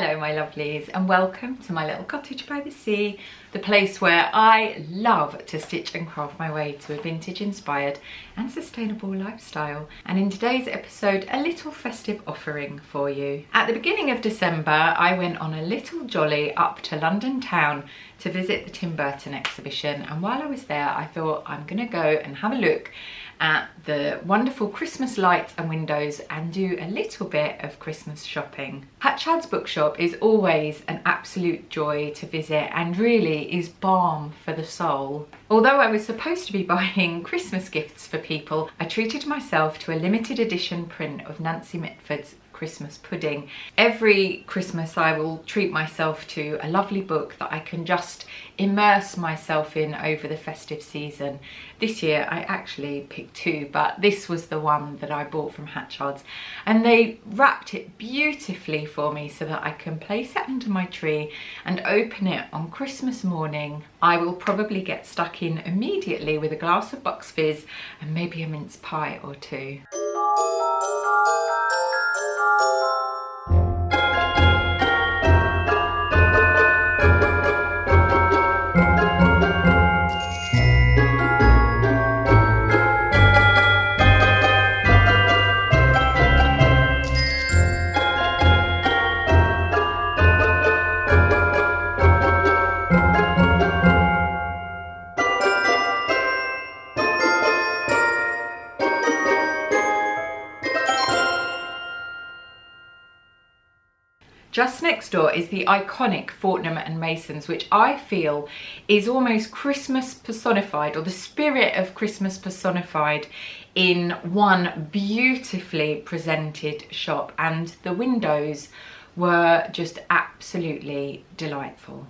Hello my lovelies, and welcome to my little cottage by the sea, the place where I love to stitch and craft my way to a vintage inspired and sustainable lifestyle. And in today's episode, a little festive offering for you. At the beginning of December, I went on a little jolly up to London town to visit the Tim Burton exhibition, and while I was there I thought I'm gonna go and have a look at the wonderful Christmas lights and windows and do a little bit of Christmas shopping. Hatchards Bookshop is always an absolute joy to visit and really is balm for the soul. Although I was supposed to be buying Christmas gifts for people, I treated myself to a limited edition print of Nancy Mitford's Christmas pudding. Every Christmas I will treat myself to a lovely book that I can just immerse myself in over the festive season. This year I actually picked two, but this was the one that I bought from Hatchards, and they wrapped it beautifully for me so that I can place it under my tree and open it on Christmas morning. I will probably get stuck in immediately with a glass of box fizz and maybe a mince pie or two. Just next door is the iconic Fortnum and Masons, which I feel is almost Christmas personified, or the spirit of Christmas personified in one beautifully presented shop, and the windows were just absolutely delightful.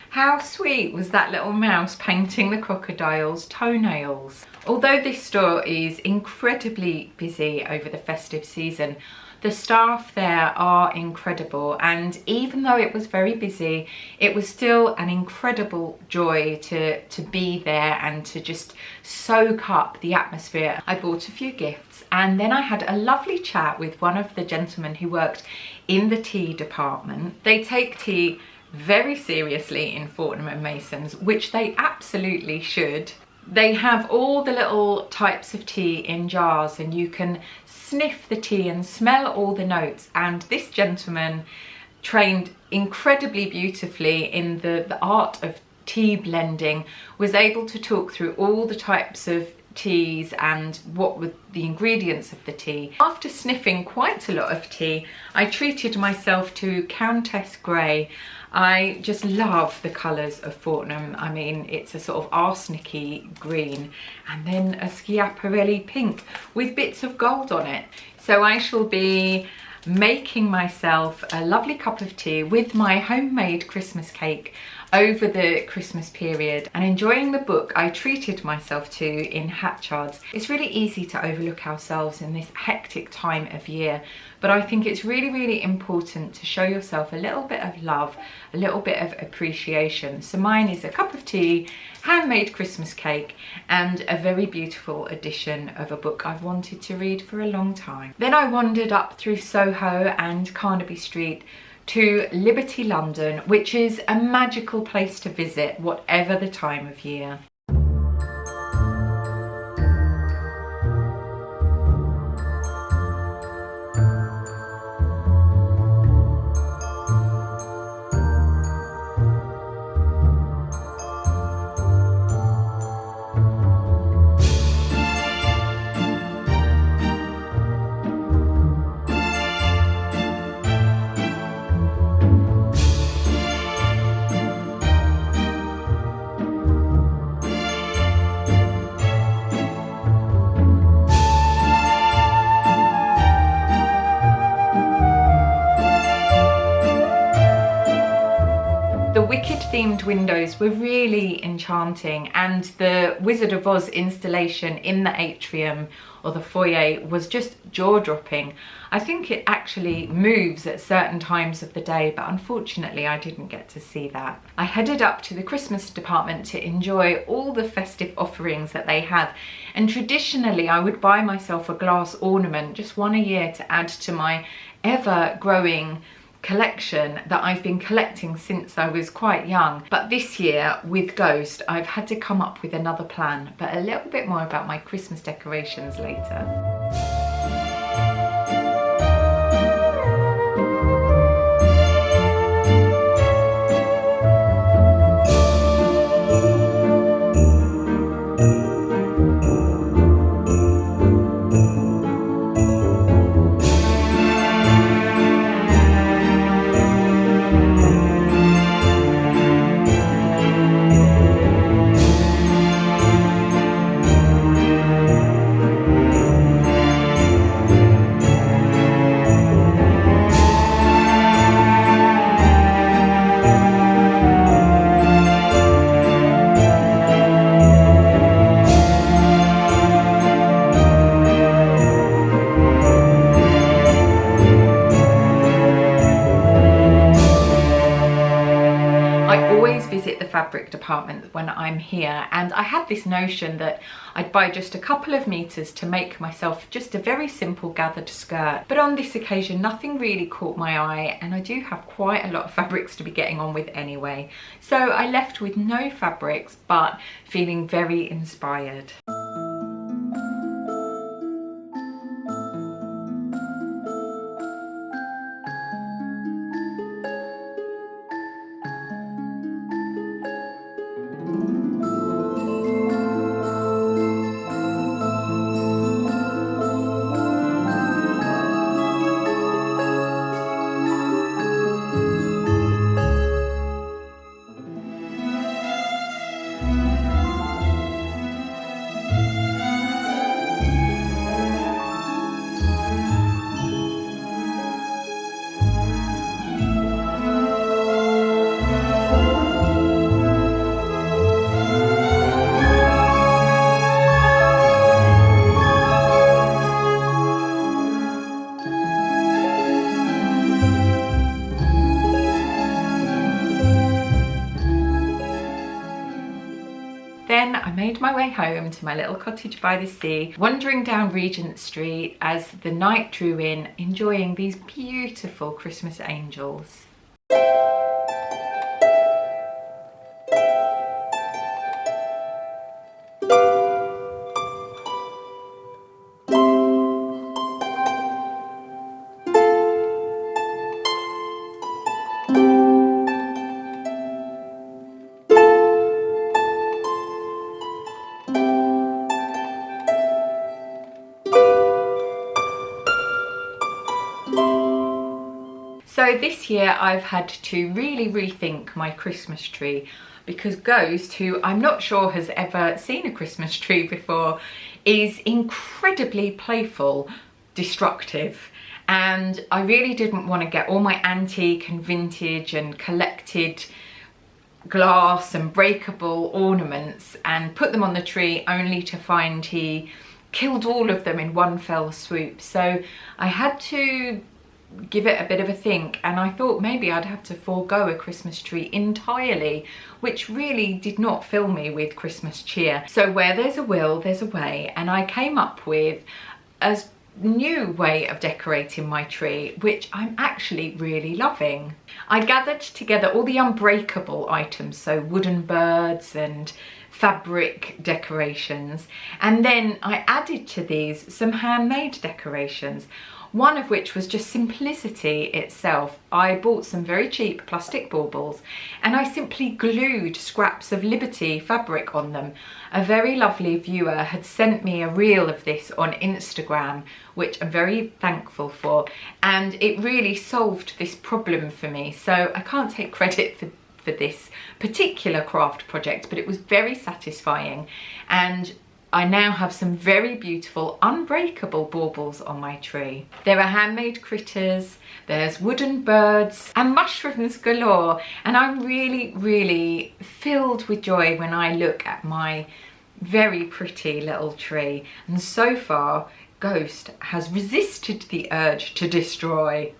How sweet was that little mouse painting the crocodile's toenails? Although this store is incredibly busy over the festive season, the staff there are incredible, and even though it was very busy, it was still an incredible joy to be there and to just soak up the atmosphere. I bought a few gifts, and then I had a lovely chat with one of the gentlemen who worked in the tea department. They take tea very seriously in Fortnum and Masons, which they absolutely should. They have all the little types of tea in jars, and you can sniff the tea and smell all the notes, and this gentleman trained incredibly beautifully in the art of tea blending, was able to talk through all the types of teas and what were the ingredients of the tea. After sniffing quite a lot of tea, I treated myself to Countess Grey. I just love the colours of Fortnum. I mean, it's a sort of arsenic-y green and then a Schiaparelli pink with bits of gold on it. So I shall be making myself a lovely cup of tea with my homemade Christmas cake over the Christmas period and enjoying the book I treated myself to in Hatchards. It's really easy to overlook ourselves in this hectic time of year, but I think it's really important to show yourself a little bit of love, a little bit of appreciation. So mine is a cup of tea, handmade Christmas cake, and a very beautiful edition of a book I've wanted to read for a long time. Then I wandered up through Soho and Carnaby Street to Liberty London, which is a magical place to visit whatever the time of year. Themed windows were really enchanting, and the Wizard of Oz installation in the atrium or the foyer was just jaw-dropping. I think it actually moves at certain times of the day, but unfortunately I didn't get to see that. I headed up to the Christmas department to enjoy all the festive offerings that they have, and traditionally I would buy myself a glass ornament, just one a year, to add to my ever-growing collection that I've been collecting since I was quite young. But this year with Ghost, I've had to come up with another plan, but a little bit more about my Christmas decorations later. Fabric department when I'm here, and I had this notion that I'd buy just a couple of meters to make myself just a very simple gathered skirt, but on this occasion nothing really caught my eye, and I do have quite a lot of fabrics to be getting on with anyway, so I left with no fabrics but feeling very inspired. Then I made my way home to my little cottage by the sea, wandering down Regent Street as the night drew in, enjoying these beautiful Christmas angels. So this year I've had to really rethink my Christmas tree, because Ghost, who I'm not sure has ever seen a Christmas tree before, is incredibly playful, destructive. And I really didn't want to get all my antique and vintage and collected glass and breakable ornaments and put them on the tree, only to find he killed all of them in one fell swoop. So I had to give it a bit of a think, and I thought maybe I'd have to forego a Christmas tree entirely, which really did not fill me with Christmas cheer. So where there's a will, there's a way, and I came up with a new way of decorating my tree, which I'm actually really loving. I gathered together all the unbreakable items, so wooden birds and fabric decorations, and then I added to these some handmade decorations, one of which was just simplicity itself. I bought some very cheap plastic baubles and I simply glued scraps of Liberty fabric on them. A very lovely viewer had sent me a reel of this on Instagram, which I'm very thankful for, and it really solved this problem for me. So I can't take credit for this particular craft project, but it was very satisfying, and I now have some very beautiful unbreakable baubles on my tree. There are handmade critters, there's wooden birds and mushrooms galore, and I'm really filled with joy when I look at my very pretty little tree. And so far, Ghost has resisted the urge to destroy.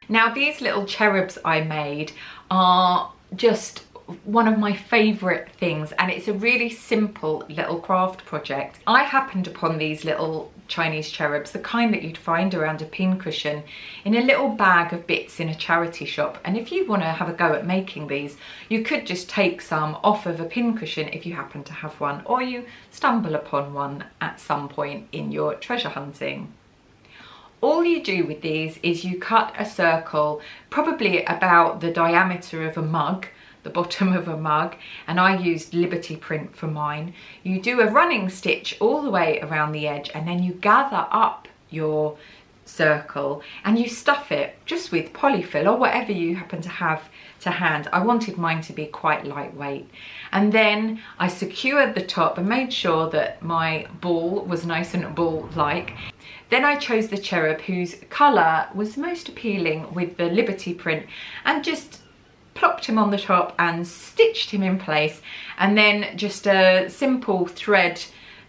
Now these little cherubs I made are just one of my favourite things, and it's a really simple little craft project. I happened upon these little Chinese cherubs, the kind that you'd find around a pincushion, in a little bag of bits in a charity shop. And if you want to have a go at making these, you could just take some off of a pincushion if you happen to have one, or you stumble upon one at some point in your treasure hunting. All you do with these is you cut a circle, probably about the diameter of a mug, the bottom of a mug, and I used Liberty print for mine. You do a running stitch all the way around the edge, and then you gather up your circle and you stuff it just with polyfill or whatever you happen to have to hand. I wanted mine to be quite lightweight. And then I secured the top and made sure that my ball was nice and ball-like. Then I chose the cherub whose colour was most appealing with the Liberty print, and just plopped him on the top and stitched him in place, and then just a simple thread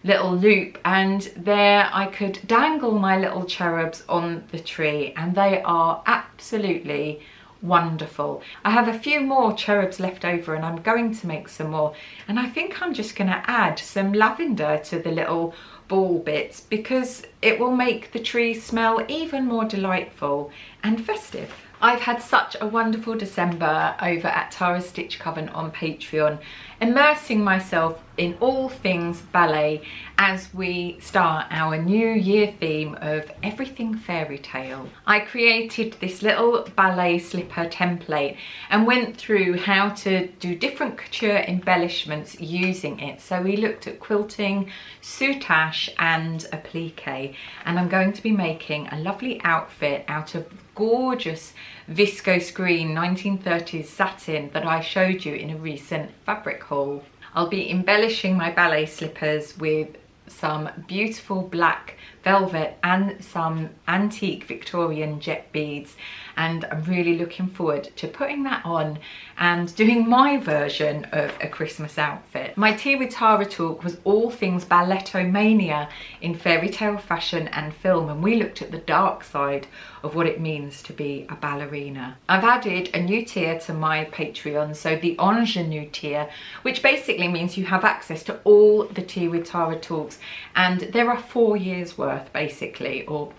little loop, and there I could dangle my little cherubs on the tree, and they are absolutely wonderful. I have a few more cherubs left over and I'm going to make some more, and I think I'm just going to add some lavender to the little ball bits because it will make the tree smell even more delightful and festive. I've had such a wonderful December over at Tara's Stitch Coven on Patreon. immersing myself in all things ballet as we start our new year theme of everything fairy tale. I created this little ballet slipper template and went through how to do different couture embellishments using it. So we looked at quilting, soutache and applique, and I'm going to be making a lovely outfit out of gorgeous viscose green 1930s satin that I showed you in a recent fabric haul. I'll be embellishing my ballet slippers with some beautiful black velvet and some antique Victorian jet beads, and I'm really looking forward to putting that on and doing my version of a Christmas outfit. My tea with Tara talk was all things ballettomania in fairy tale fashion and film, and we looked at the dark side of what it means to be a ballerina. I've added a new tier to my Patreon, so the ingenue tier, which basically means you have access to all the Tea with Tara talks, and there are 4 years worth basically, or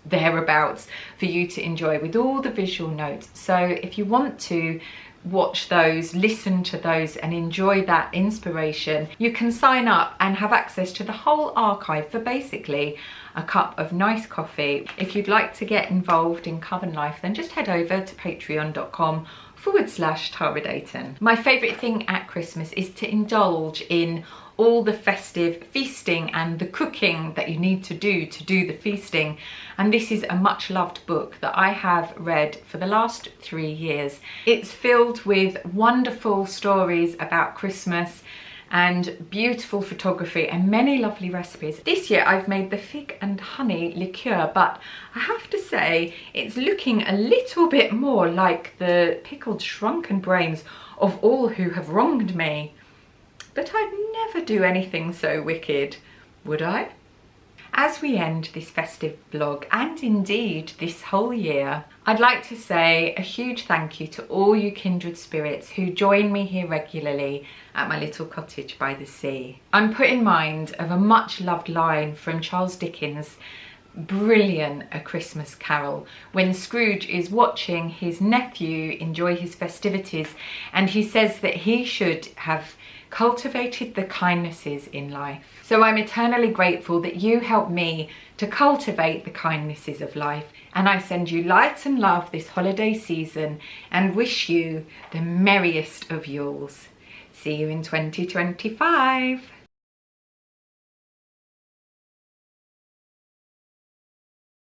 thereabouts, for you to enjoy with all the visual notes. So if you want to watch those, listen to those and enjoy that inspiration, you can sign up and have access to the whole archive for basically a cup of nice coffee. If you'd like to get involved in Coven life, then just head over to patreon.com/Tara Deighton. My favourite thing at Christmas is to indulge in all the festive feasting and the cooking that you need to do the feasting. And this is a much loved book that I have read for the last 3 years. It's filled with wonderful stories about Christmas and beautiful photography and many lovely recipes. This year I've made the fig and honey liqueur, but I have to say it's looking a little bit more like the pickled shrunken brains of all who have wronged me. But I'd never do anything so wicked, would I? As we end this festive vlog, and indeed this whole year, I'd like to say a huge thank you to all you kindred spirits who join me here regularly at my little cottage by the sea. I'm put in mind of a much loved line from Charles Dickens' brilliant A Christmas Carol, when Scrooge is watching his nephew enjoy his festivities, and he says that he should have cultivated the kindnesses in life. So I'm eternally grateful that you helped me to cultivate the kindnesses of life, and I send you light and love this holiday season and wish you the merriest of Yules. See you in 2025.